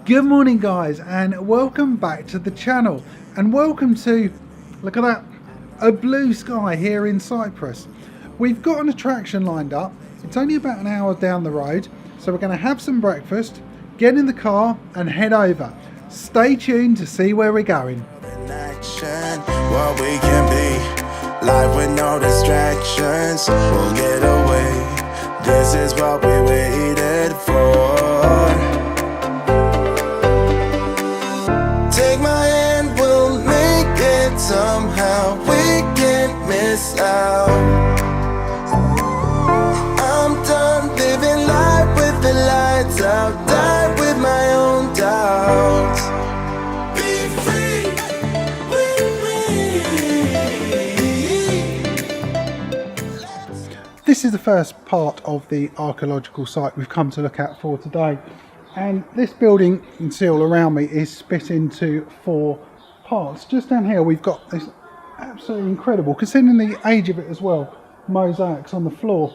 Good morning guys, and welcome back to the channel, and welcome to, look at that, a blue sky here in Cyprus. We've got an attraction lined up. It's only about an hour down the road, so we're going to have some breakfast, get in the car and head over. Stay tuned to see where we're going. What we can be, life with no distractions, we'll get away. This is what we waited for. Take my hand, we'll make it somehow. We can't miss out. I'm done living life with the lights out. Die with my own doubts. Be free with me. This is the first part of the archaeological site we've come to look at for today. And this building you can see all around me is split into 4 parts. Just down here we've got this absolutely incredible, considering the age of it as well, mosaics on the floor.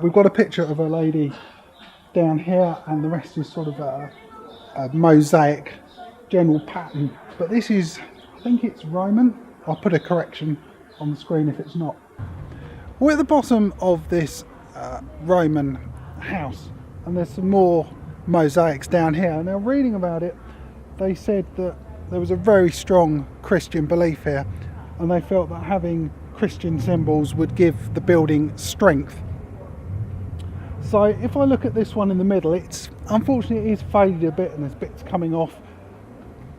We've got a picture of a lady down here, and the rest is sort of a mosaic general pattern. But this is, I think it's Roman. I'll put a correction on the screen if it's not. We're at the bottom of this Roman house, and there's some more mosaics down here. Now, reading about it, they said that there was a very strong Christian belief here, and they felt that having Christian symbols would give the building strength. So if I look at this one in the middle, it's unfortunately it is faded a bit and there's bits coming off,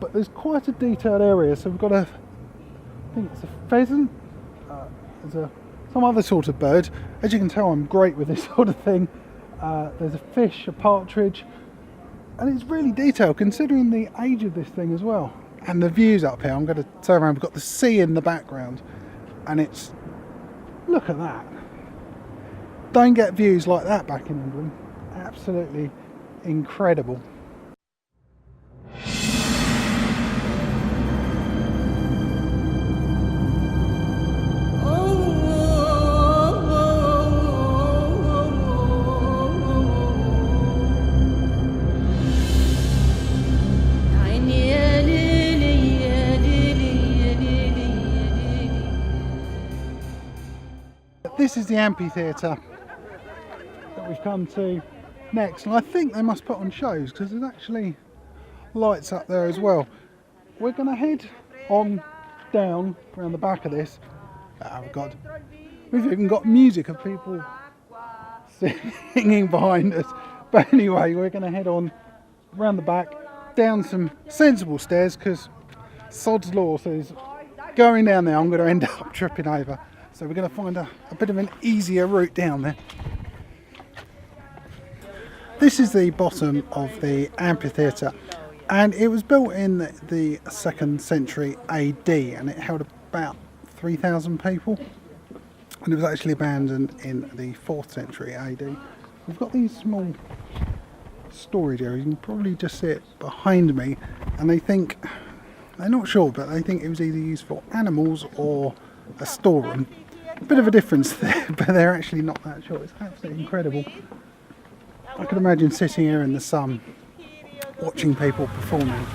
but there's quite a detailed area. So we've got I think it's a pheasant, there's some other sort of bird. As you can tell, I'm great with this sort of thing. There's a fish, a partridge, and it's really detailed considering the age of this thing as well. And the views up here, I'm going to turn around, we've got the sea in the background, and it's, look at that. Don't get views like that back in England. Absolutely incredible. This is the amphitheatre that we've come to next, and I think they must put on shows because there's actually lights up there as well. We're going to head on down around the back of this. Oh God, we've even got music of people singing behind us. But anyway, we're going to head on around the back, down some sensible stairs, because sod's law says going down there I'm going to end up tripping over. So we're going to find a bit of an easier route down there. This is the bottom of the amphitheatre, and it was built in the 2nd century AD, and it held about 3,000 people, and it was actually abandoned in the 4th century AD. We've got these small storage areas, you can probably just see it behind me, and they're not sure, but they think it was either used for animals or a storeroom. A bit of a difference there, but they're actually not that sure. It's absolutely incredible. I can imagine sitting here in the sun watching people performing.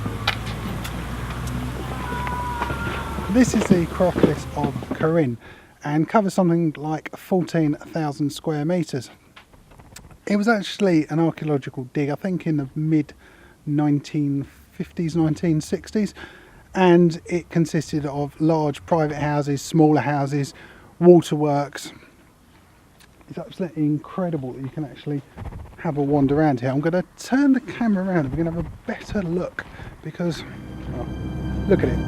This is the Acropolis of Corinne and covers something like 14,000 square metres. It was actually an archaeological dig, I think in the mid 1950s, 1960s, and it consisted of large private houses, smaller houses, waterworks. It's absolutely incredible that you can actually have a wander around here. I'm going to turn the camera around and we're going to have a better look, because look at it.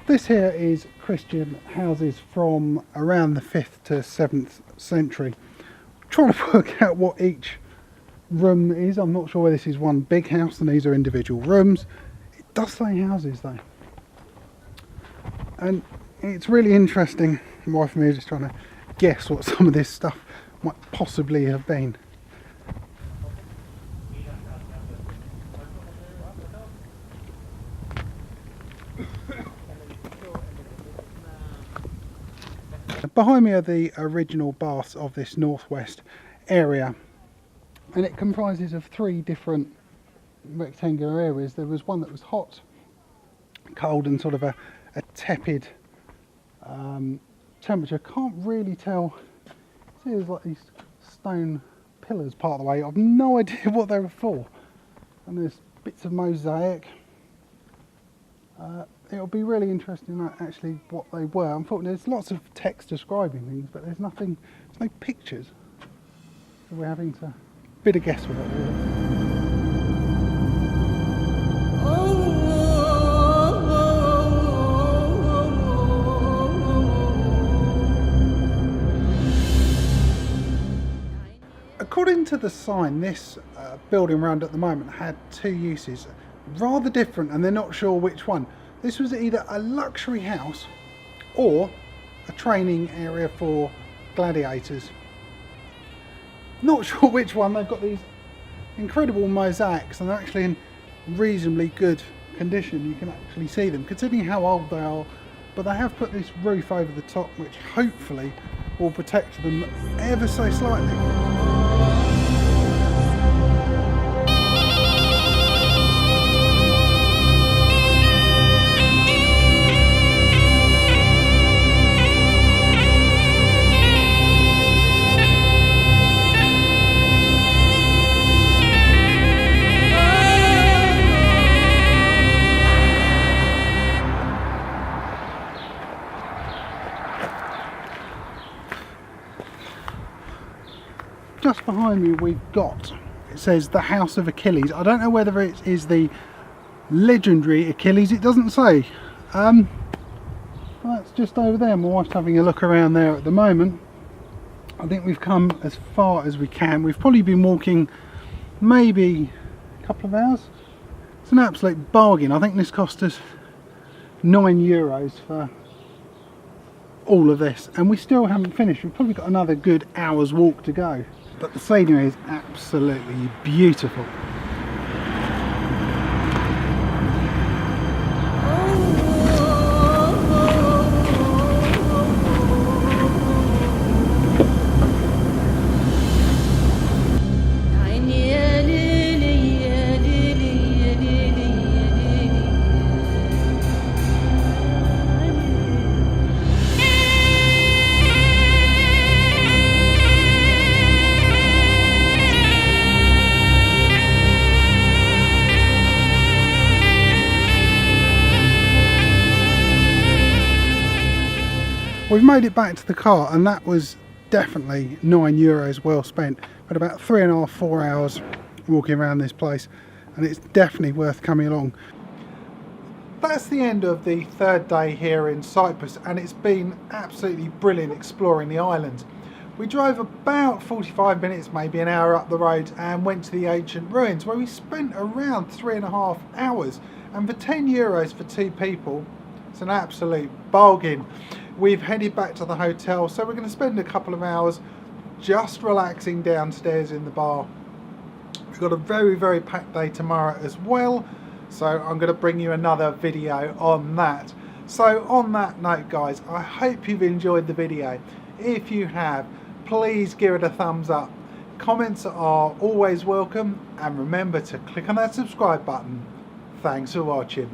This here is Christian houses from around the 5th to 7th century. trying to work out what each room is. I'm not sure whether this is one big house and these are individual rooms. It does say houses though, and it's really interesting. My wife and me are just trying to guess what some of this stuff might possibly have been. Behind me are the original baths of this northwest area, and it comprises of 3 different rectangular areas. There was one that was hot, cold and sort of a tepid temperature. Can't really tell. See, there's like these stone pillars part of the way. I've no idea what they were for. And there's bits of mosaic. It'll be really interesting actually what they were. Unfortunately, there's lots of text describing things, but there's nothing, there's no pictures. So we're having to bit of guesswork really. According to the sign, this building around at the moment had 2 uses, rather different, and they're not sure which one. This was either a luxury house or a training area for gladiators. Not sure which one. They've got these incredible mosaics and they're actually in reasonably good condition. You can actually see them considering how old they are, but they have put this roof over the top which hopefully will protect them ever so slightly. Just behind me we've got, it says the House of Achilles. I don't know whether it is the legendary Achilles, it doesn't say. That's just over there. My wife's having a look around there at the moment. I think we've come as far as we can. We've probably been walking maybe a couple of hours. It's an absolute bargain. I think this cost us €9 for all of this, and we still haven't finished. We've probably got another good hour's walk to go. But the scenery is absolutely beautiful. We've made it back to the car, and that was definitely €9 well spent. But about 3.5–4 hours walking around this place, and it's definitely worth coming along. That's the end of the 3rd day here in Cyprus, and it's been absolutely brilliant exploring the island. We drove about 45 minutes, maybe an hour up the road, and went to the ancient ruins where we spent around 3.5 hours. And for €10 for 2 people, it's an absolute bargain. We've headed back to the hotel, so we're going to spend a couple of hours just relaxing downstairs in the bar. We've got a very packed day tomorrow as well, so I'm going to bring you another video on that. So on that note guys, I hope you've enjoyed the video. If you have, please give it a thumbs up. Comments are always welcome, and remember to click on that subscribe button. Thanks for watching.